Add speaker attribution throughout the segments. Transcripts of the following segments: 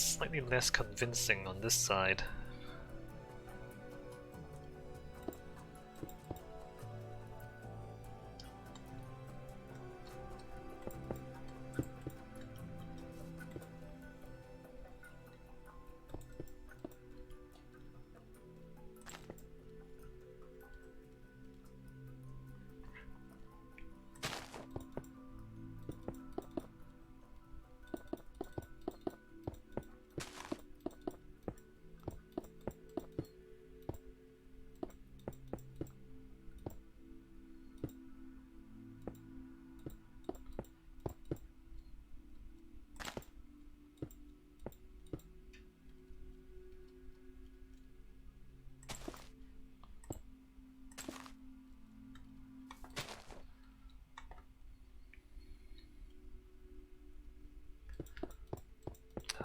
Speaker 1: slightly less convincing on this side.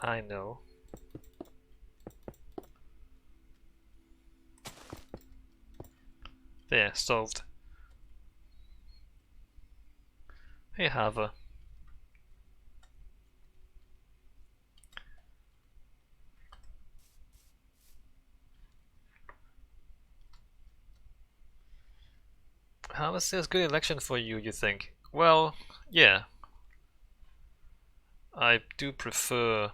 Speaker 1: I know. There, solved. Hey Harver. How was this a good election for you, you think? Well, yeah. I do prefer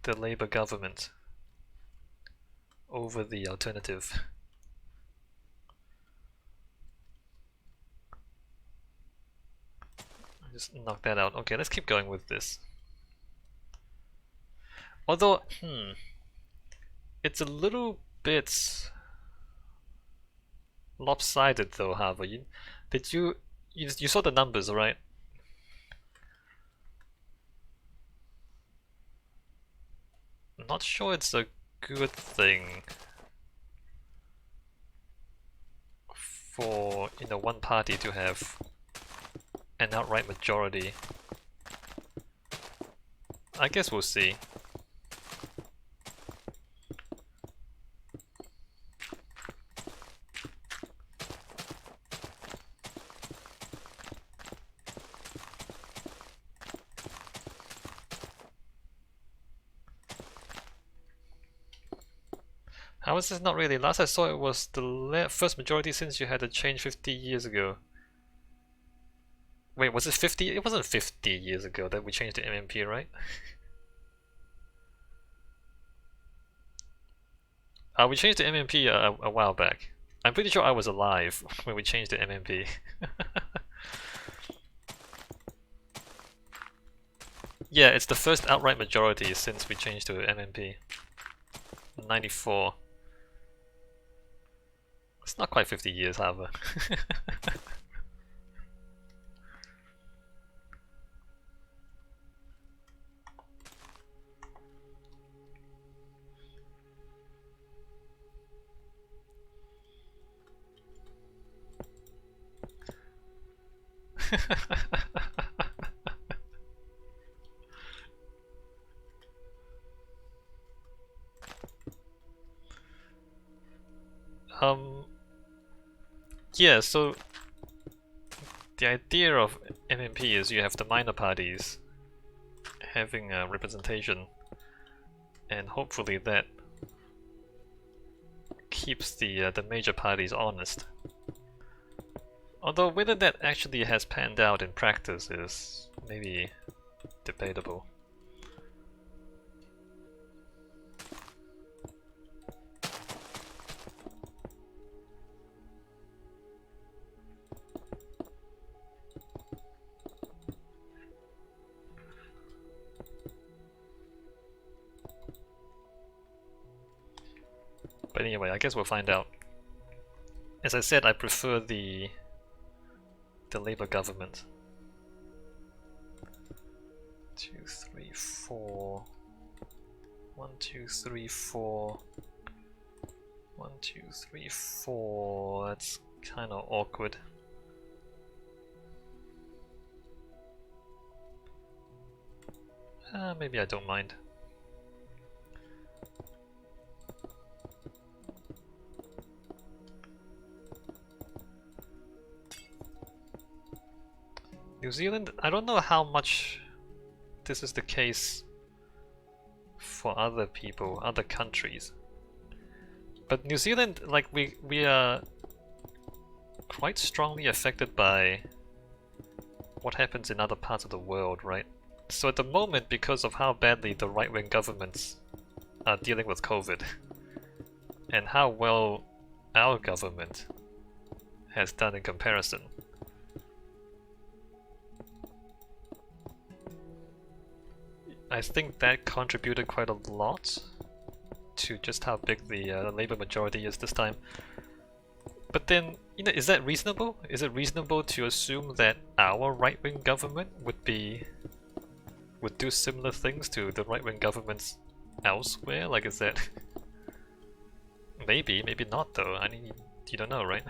Speaker 1: the Labour government over the alternative. Just knock that out. Okay, let's keep going with this. Although, it's a little bit lopsided though, Harvard. You saw the numbers, right? Not sure it's a good thing for, you know, one party to have an outright majority. I guess we'll see. How is this not really? Last I saw it was the first majority since you had a change 50 years ago. Wait, was it 50? It wasn't 50 years ago that we changed the MMP, right? We changed the MMP a while back. I'm pretty sure I was alive when we changed the MMP. Yeah, it's the first outright majority since we changed to MMP. 94. It's not quite 50 years, however. Yeah, so the idea of MMP is you have the minor parties having a representation, and hopefully that keeps the major parties honest. Although whether that actually has panned out in practice is maybe debatable. But anyway, I guess we'll find out. As I said, I prefer the Labour government. 2, 3, 4. 1, 2, 3, 4. 1, 2, 3, 4. That's kind of awkward. Maybe I don't mind. New Zealand, I don't know how much this is the case for other people, other countries. But New Zealand, like we are quite strongly affected by what happens in other parts of the world, right? So at the moment, because of how badly the right-wing governments are dealing with COVID, and how well our government has done in comparison, I think that contributed quite a lot to just how big the Labour majority is this time. But then, you know, is that reasonable? Is it reasonable to assume that our right-wing government would do similar things to the right-wing governments elsewhere? Like, is that... maybe, maybe not though. I mean, you don't know, right?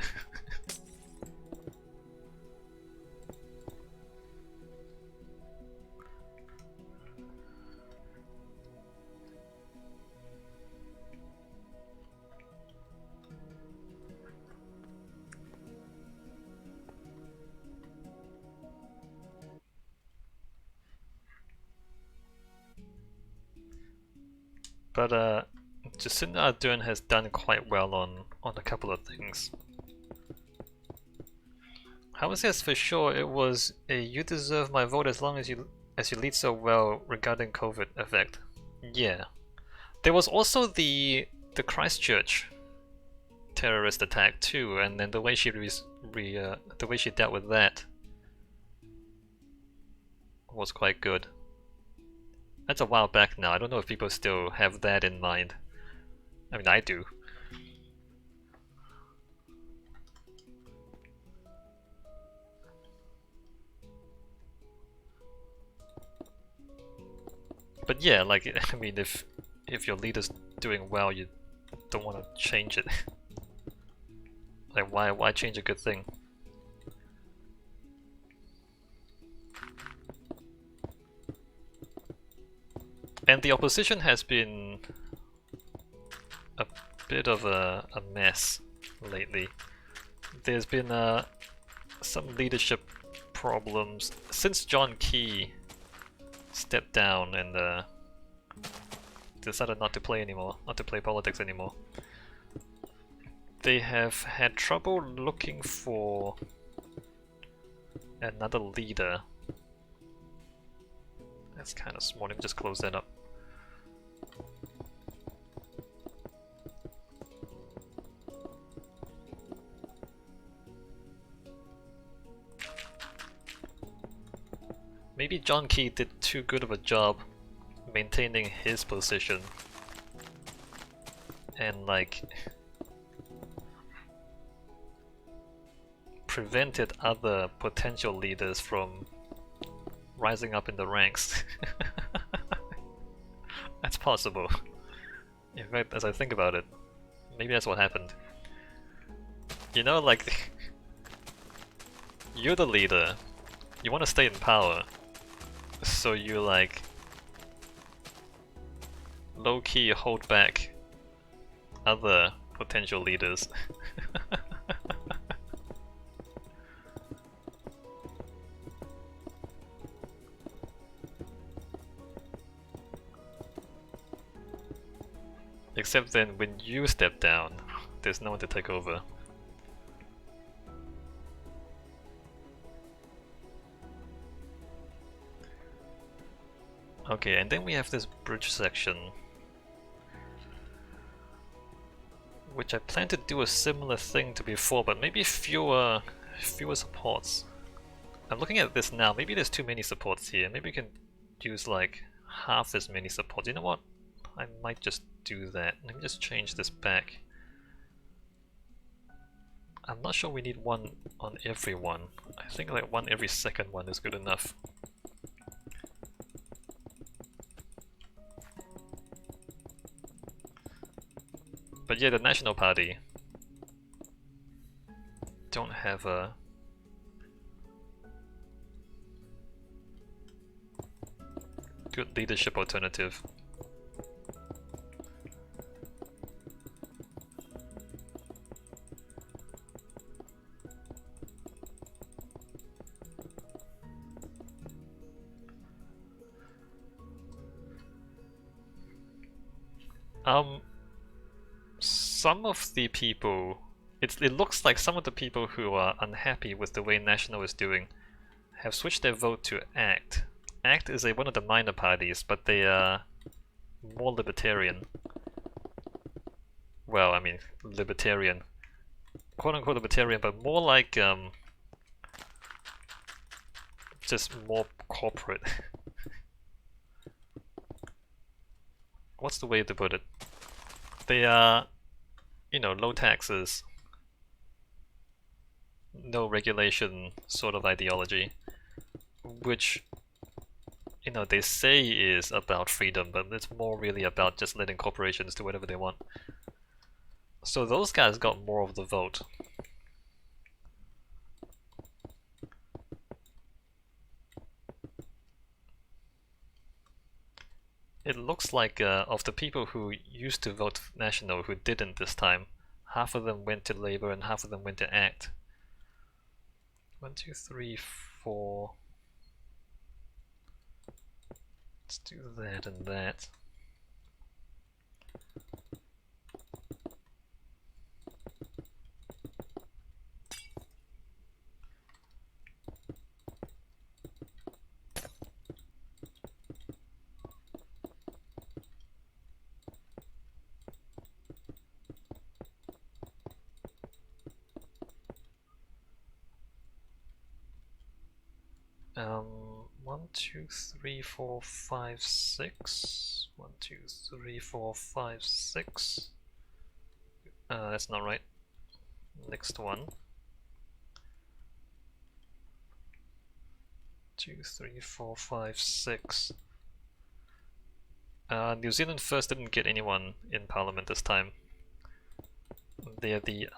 Speaker 1: But Jacinda Ardern has done quite well on a couple of things. How says for sure it was a "you deserve my vote as long as you lead so well" regarding COVID effect. Yeah. There was also the Christchurch terrorist attack too, and then the way she the way she dealt with that was quite good. That's a while back now. I don't know if people still have that in mind. I mean, I do. But yeah, like, I mean, if your leader's doing well, you don't want to change it. Like, why change a good thing? And the opposition has been a bit of a mess lately. There's been some leadership problems since John Key stepped down and decided not to play politics anymore. They have had trouble looking for another leader. That's kind of small. Let me just close that up. Maybe John Key did too good of a job maintaining his position and like prevented other potential leaders from rising up in the ranks. That's possible. In fact, as I think about it, maybe that's what happened. You know, like, you're the leader, you want to stay in power, so you like low-key hold back other potential leaders. Except then when you step down, there's no one to take over. Okay, and then we have this bridge section, which I plan to do a similar thing to before, but maybe fewer supports. I'm looking at this now, maybe there's too many supports here. Maybe we can use like half as many supports. You know what? I might just do that. Let me just change this back. I'm not sure we need one on every one. I think like one every second one is good enough. But yeah, the National Party don't have a good leadership alternative. Some of the people, it looks like some of the people who are unhappy with the way National is doing have switched their vote to ACT. ACT is one of the minor parties, but they are more libertarian. Well, I mean, libertarian. Quote-unquote libertarian, but more like, just more corporate. What's the way to put it? They are, you know, low taxes, no regulation sort of ideology, which, you know, they say is about freedom, but it's more really about just letting corporations do whatever they want. So those guys got more of the vote. It looks like of the people who used to vote National who didn't this time, half of them went to Labour and half of them went to ACT. 1, 2, 3, 4. Let's do that and that. Um, 1, 2, 3, 4, 5, 6. 1, 2, 3, 4, 5, 6. That's not right. Next one. 2, 3, 4, 5, 6. New Zealand First didn't get anyone in Parliament this time. They're the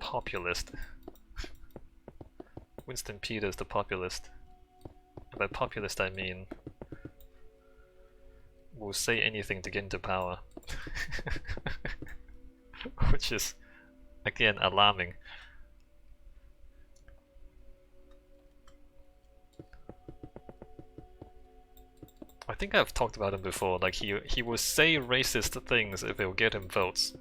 Speaker 1: populist. Winston Peters, the populist. And by populist I mean will say anything to get into power. Which is, again, alarming. I think I've talked about him before, like he will say racist things if it'll get him votes.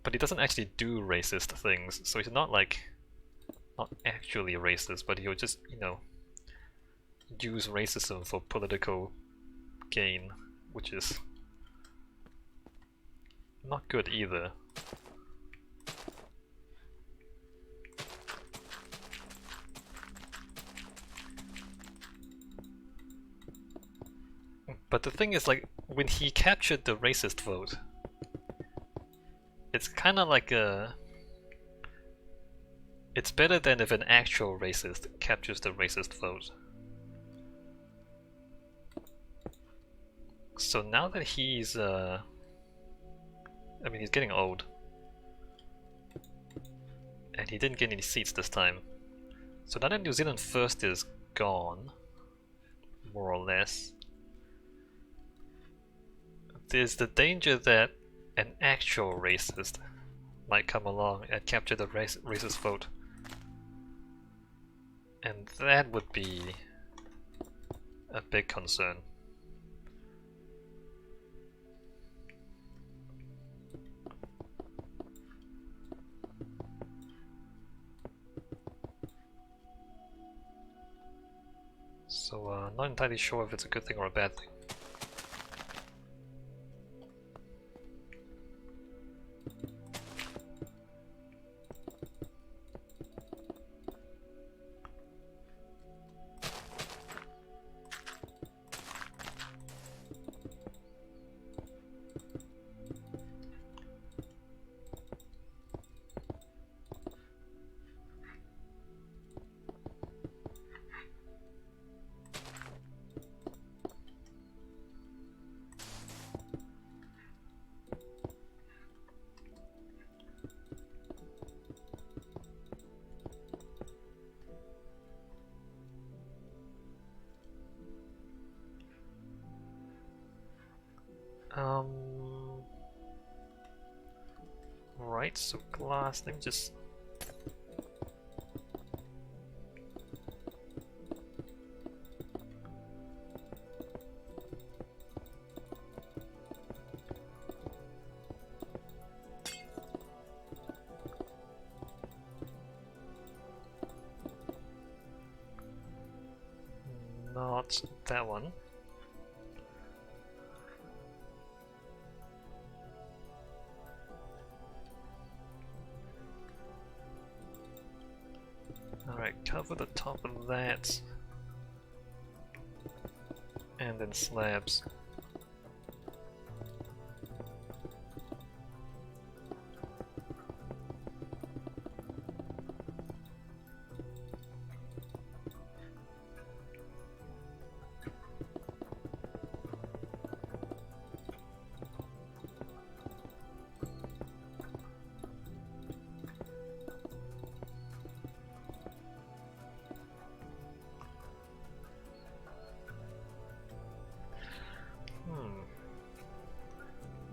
Speaker 1: But he doesn't actually do racist things, so he's not like, not actually racist, but he'll just, you know, use racism for political gain, which is not good either. But the thing is, like, when he captured the racist vote, it's kind of like a... It's better than if an actual racist captures the racist vote. So now that he's, I mean, he's getting old. And he didn't get any seats this time. So now that New Zealand First is gone, more or less, there's the danger that an actual racist might come along and capture the racist vote. And that would be a big concern. So, not entirely sure if it's a good thing or a bad thing. Right, so glass, let me just... out that one. Alright, cover the top of that. And then slabs.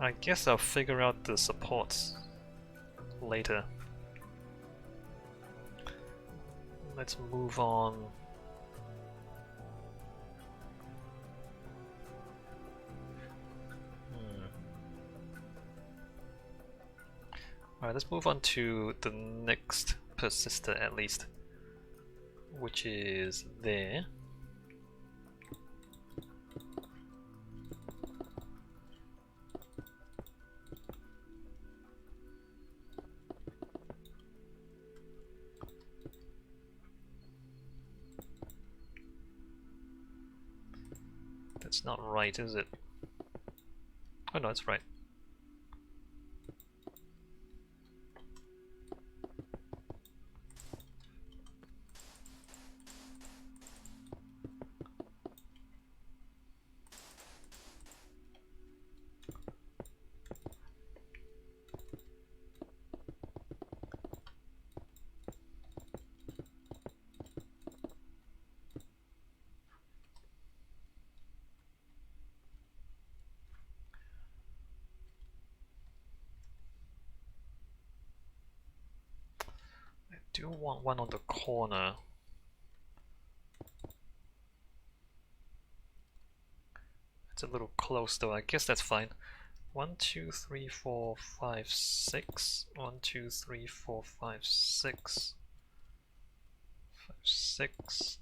Speaker 1: I guess I'll figure out the supports later. Let's move on. Alright, let's move on to the next persister at least, which is there. That's not right, is it? Oh no, it's right. I do want one on the corner. It's a little close though, I guess that's fine. 1, 2, 3, 4, 5, 6. 1, 2, 3, 4, 5, 6. 5, 6.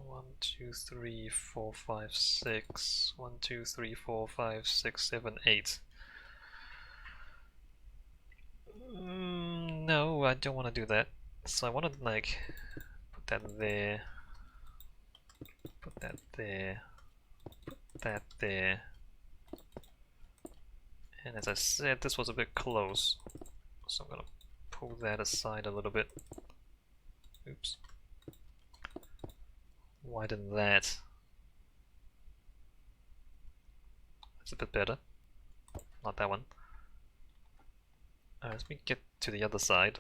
Speaker 1: 1, 2, 3, 4, 5, 6. 1, 2, 3, 4, 5, 6, 7, 8. No, I don't want to do that. So I want to like put that there, put that there, put that there. And as I said, this was a bit close, so I'm gonna pull that aside a little bit. Oops. Widen that. That's a bit better. Not that one. Let me get to the other side.